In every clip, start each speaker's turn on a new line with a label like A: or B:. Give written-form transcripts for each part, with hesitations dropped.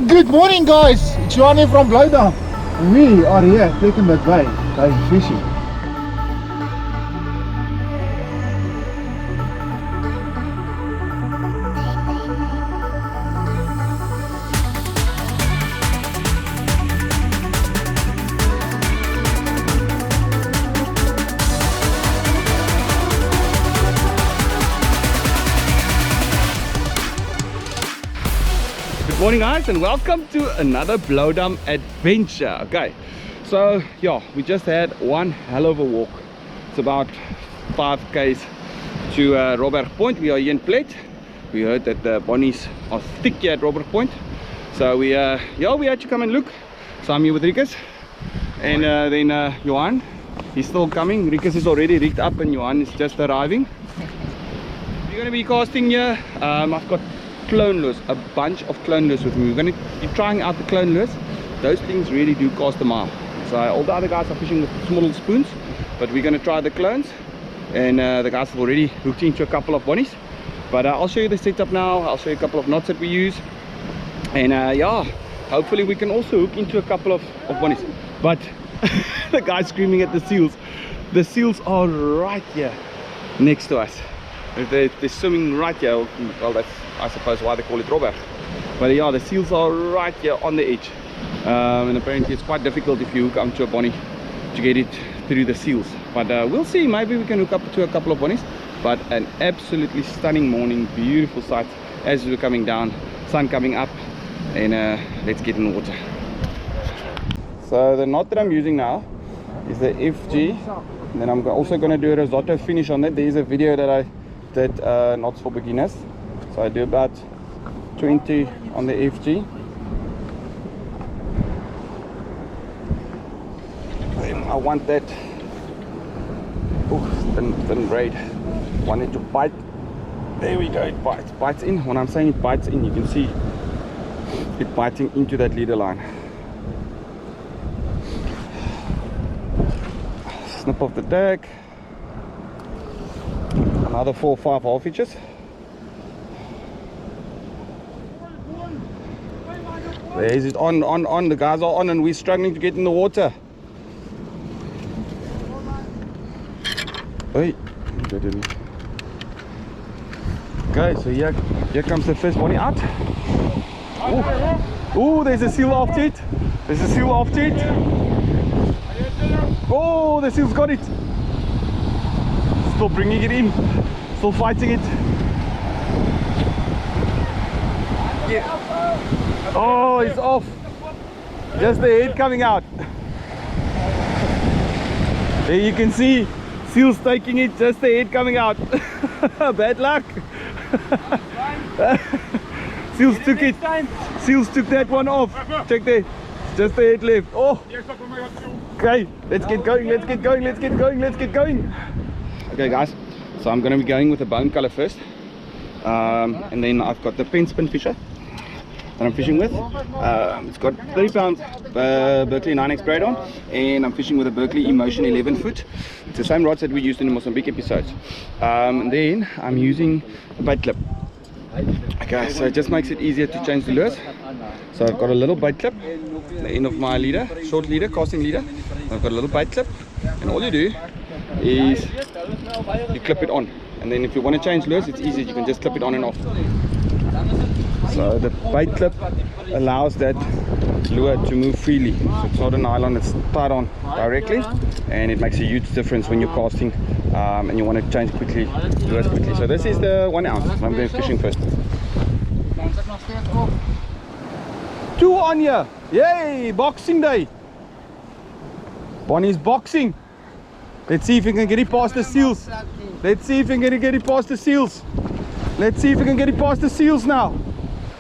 A: Good morning, guys. It's Johnny from Blowdown. We are here taking that bay, going fishing.
B: Good morning, guys, and welcome to another Blowdown adventure. Okay, so yeah, we just had one hell of a walk. It's about 5 k's to Robberg Point. We are here in Plate. We heard that the bonnies are thick here at Robberg Point, so we had to come and look. So I'm here with Rikus, and then Johan, he's still coming. Rikus is already rigged up and Johan is just arriving. We're going to be casting here. I've got clone lures, a bunch of clone lures with me. We're going to be trying out the clone lures. Those things really do cast a mile. So all the other guys are fishing with small spoons, but we're going to try the clones, and the guys have already hooked into a couple of bonnies. But I'll show you the setup now. I'll show you a couple of knots that we use, and yeah, hopefully we can also hook into a couple of bonnies. But the guy's screaming at the seals. The seals are right here next to us. They're swimming right here. Well, that's, I suppose, why they call it Robberg. But yeah, the seals are right here on the edge, and apparently it's quite difficult if you hook onto a bonnie to get it through the seals. But we'll see, maybe we can hook up to a couple of bonnies. But an absolutely stunning morning, beautiful sight as we're coming down, sun coming up, and let's get in the water. So the knot that I'm using now is the FG, and then I'm also going to do a risotto finish on it. There's a video that I did, knots for beginners. So I do about 20 on the FG. And I want that thin braid. Want it to bite. There we go, it bites in. When I'm saying it bites in, you can see it biting into that leader line. Snip off the tag. Another 4 or 5 half inches. There's it on. The guys are on and we're struggling to get in the water. Hey. Okay, so here comes the first bonnie out. Oh, there's a seal after it. There's a seal after it. Oh, the seal's got it. Still bringing it in. Still fighting it. Yeah. Oh, it's off. Just the head coming out. There you can see seals taking it, just the head coming out. Bad luck. Seals took it. Seals took that one off. Check there. Just the head left. Oh. Okay, let's get going. Let's get going. Let's get going. Let's get going. Okay, guys. So I'm going to be going with a bone color first, and then I've got the pen spin fisher that I'm fishing with. It's got 30 pounds Berkeley 9X braid on, and I'm fishing with a Berkeley Emotion 11 foot. It's the same rods that we used in the Mozambique episodes. And then I'm using a bait clip. Okay, so it just makes it easier to change the lures. So I've got a little bait clip at the end of my leader, short leader, casting leader. I've got a little bait clip, and all you do is you clip it on, and then if you want to change lures, it's easy. You can just clip it on and off. So the bait clip allows that lure to move freely. So it's not a nylon that's tied on directly, and it makes a huge difference when you're casting and you want to change lures quickly. So this is the 1 ounce. I'm going fishing first. 2 on here. Yay! Boxing day. Bonnie's boxing. Let's see if we can get it past the seals. Let's see if we can get it past the seals. Let's see if we can get it past the seals now.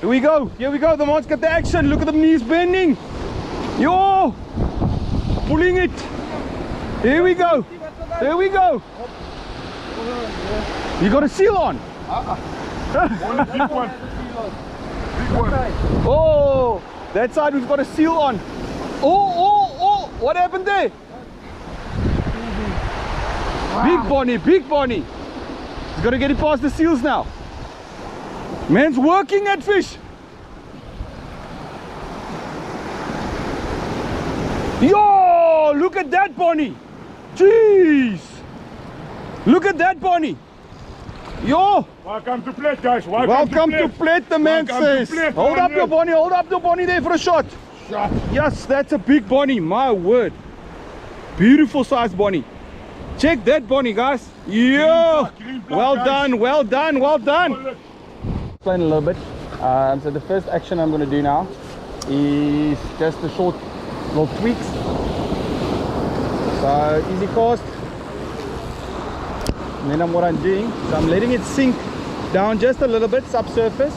B: Here we go. Here we go. The man's got the action. Look at the knees bending. Yo! Pulling it. Here we go. There we go. You got a seal on?
A: Big one.
B: Oh! That side we've got a seal on. Oh! What happened there? Big bonnie, big bonnie. He's got to get it past the seals now. Man's working at fish. Yo, look at that, Bonnie. Jeez. Look at that, Bonnie. Yo.
C: Welcome to Plate, guys.
B: Welcome to Plate, the man says. Hold up your Bonnie. Hold up your Bonnie there for a shot.
C: Shot.
B: Yes, that's a big Bonnie. My word. Beautiful size Bonnie. Check that Bonnie, guys. Yo. Well done. Well done. Well done. Explain a little bit. So the first action I'm going to do now is just a short little tweaks. So easy cast. And then what I'm doing, so I'm letting it sink down just a little bit subsurface,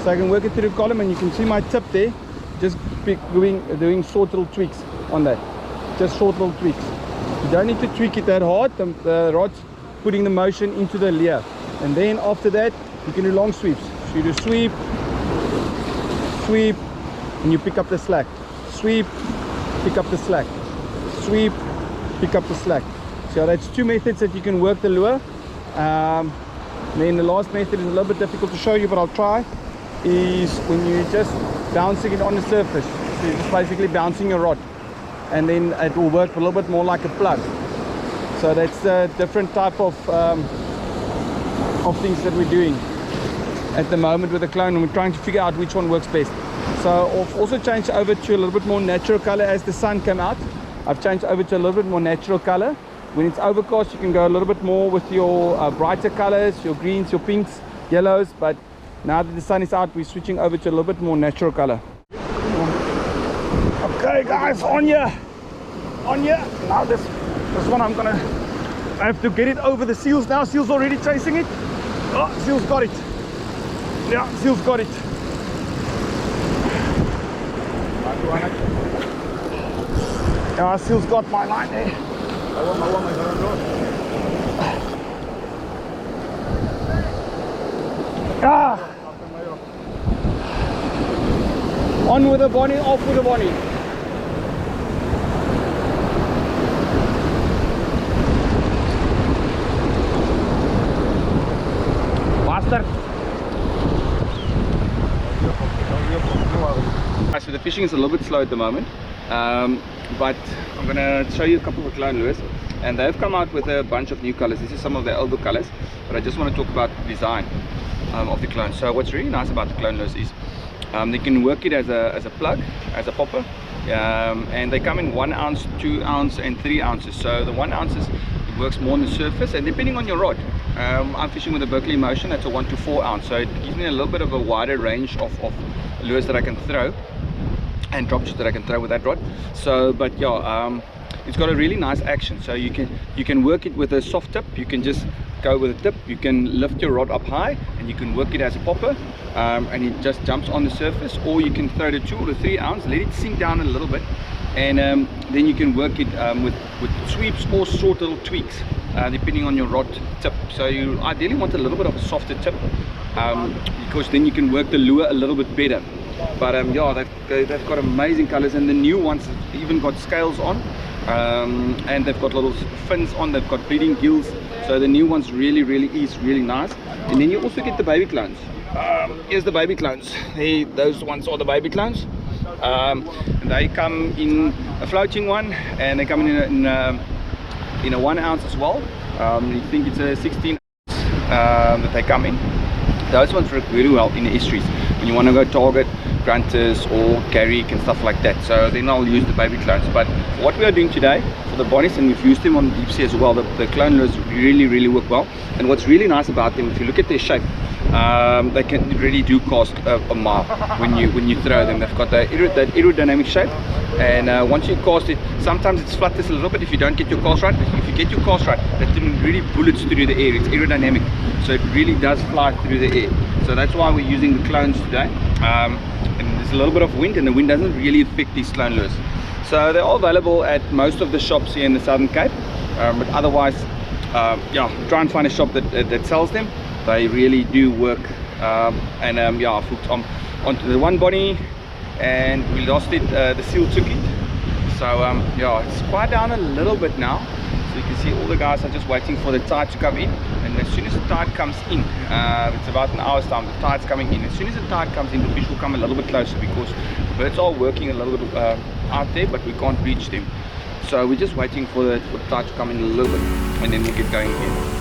B: so I can work it through the column, and you can see my tip there. Just doing short little tweaks on that. Just short little tweaks. You don't need to tweak it that hard. The rod's putting the motion into the leer, and then after that you can do long sweeps. So you do sweep, sweep, and you pick up the slack. Sweep, pick up the slack. Sweep, pick up the slack. So that's two methods that you can work the lure. Then the last method is a little bit difficult to show you, but I'll try, is when you're just bouncing it on the surface. So you're just basically bouncing your rod, and then it will work a little bit more like a plug. So that's a different type of things that we're doing at the moment with the clone, and we're trying to figure out which one works best. So I've also changed over to a little bit more natural color as the sun came out. I've changed over to a little bit more natural color. When it's overcast, you can go a little bit more with your brighter colors, your greens, your pinks, yellows, but now that the sun is out, we're switching over to a little bit more natural color. Okay guys, on ya. Now this one I have to get it over the seals now. Seals already chasing it. Oh, seals got it. Yeah, seals got it. Yeah, seals got my line there. Ah. On with the Bonnie, off with the Bonnie. Faster. So the fishing is a little bit slow at the moment, but I'm going to show you a couple of clone lures, and they've come out with a bunch of new colors. This is some of the older colors, but I just want to talk about the design of the clone. So what's really nice about the clone lures is they can work it as a plug, as a popper, and they come in 1 ounce, 2 ounce and 3 ounces. So the 1 ounces, it works more on the surface, and depending on your rod. I'm fishing with a Berkeley Motion. That's a 1 to 4 ounce, so it gives me a little bit of a wider range of lures that I can throw, and drop shot that I can throw with that rod. So but yeah, it's got a really nice action. So you can work it with a soft tip. You can just go with a tip. You can lift your rod up high, and you can work it as a popper, and it just jumps on the surface. Or you can throw the 2 or the 3 ounce, let it sink down a little bit, and then you can work it with sweeps or short little tweaks, depending on your rod tip. So you ideally want a little bit of a softer tip, because then you can work the lure a little bit better. But yeah, they've got amazing colors, and the new ones have even got scales on, and they've got little fins on. They've got bleeding gills. So the new ones really is really nice. And then you also get the baby clones. Here's the baby clones. Those ones are the baby clones. They come in a floating one, and they come in a 1 ounce as well. You think it's a 16 ounce that they come in. Those ones work really well in the estuaries when you want to go target grunters or carrick and stuff like that. So then I'll use the baby clones. But what we are doing today for the bonnies, and we've used them on deep sea as well, the clone lures really work well. And what's really nice about them, if you look at their shape, they can really do cast a mile when you throw them. They've got that aerodynamic shape, and once you cast it, sometimes it flutters a little bit if you don't get your cast right. But if you get your cast right, that thing really bullets through the air. It's aerodynamic, so it really does fly through the air. So that's why we're using the clones today. And there's a little bit of wind, and the wind doesn't really affect these clone lures. So they're all available at most of the shops here in the Southern Cape, but otherwise, yeah, try and find a shop that sells them. They really do work. Yeah, I hooked onto the one bonnie, and we lost it. The seal took it. So yeah, it's quiet down a little bit now. So you can see all the guys are just waiting for the tide to come in, and as soon as the tide comes in, it's about an hour's time, the tide's coming in. As soon as the tide comes in, the fish will come a little bit closer, because birds are working a little bit out there, but we can't reach them. So we're just waiting for the tide to come in a little bit, and then we'll get going again.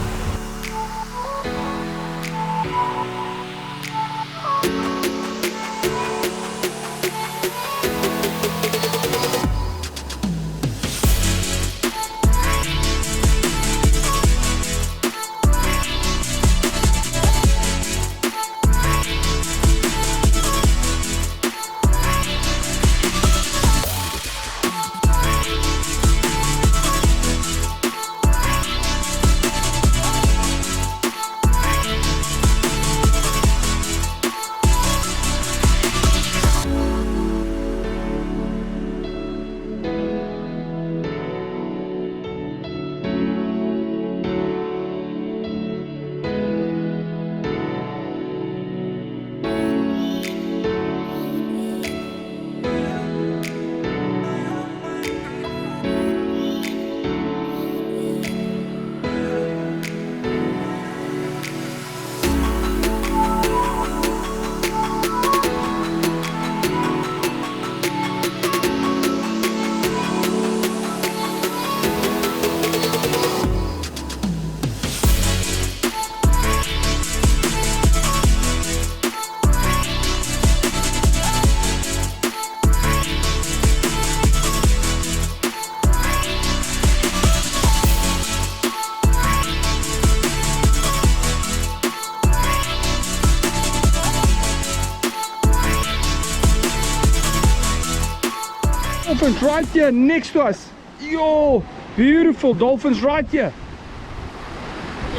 B: Dolphins right here next to us. Yo, beautiful dolphins right here.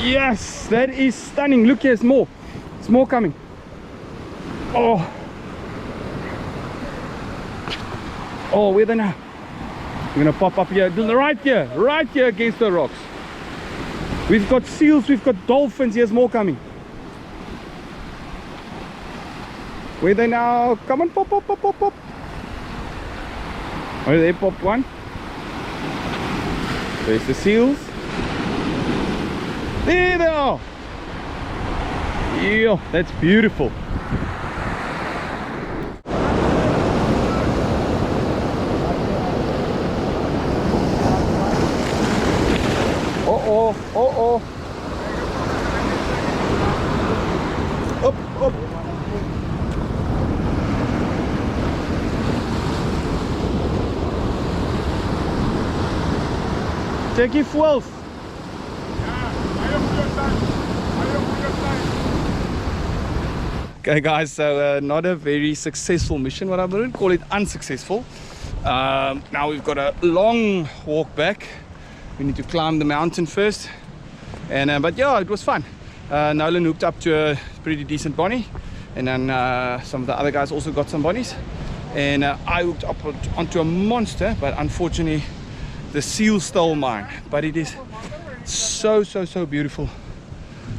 B: Yes, that is stunning. Look, here's more. There's more coming. Oh, where are they now? We're gonna pop up here, right here against the rocks. We've got seals, we've got dolphins. Here's more coming. Where are they now? Come on, pop. Oh, they popped one. There's the seals. There they are. Yeah, that's beautiful. Uh-oh. Up. Check your fuels. Okay guys, so not a very successful mission. What I wouldn't call it unsuccessful. Now we've got a long walk back. We need to climb the mountain first, and but yeah, it was fun. Nolan hooked up to a pretty decent bonnie, and then some of the other guys also got some bonnies, and I hooked up onto a monster, but unfortunately the seal stole mine. But it is so beautiful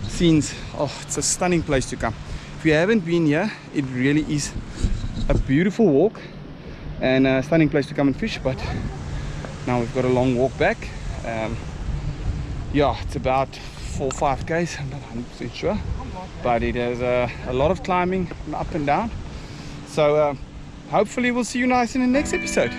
B: scenes. Oh, it's a stunning place to come. If you haven't been here, it really is a beautiful walk and a stunning place to come and fish. But now we've got a long walk back. Yeah, it's about 4 or 5 k's, I'm not 100% sure, but it has a lot of climbing up and down. So hopefully we'll see you nice in the next episode.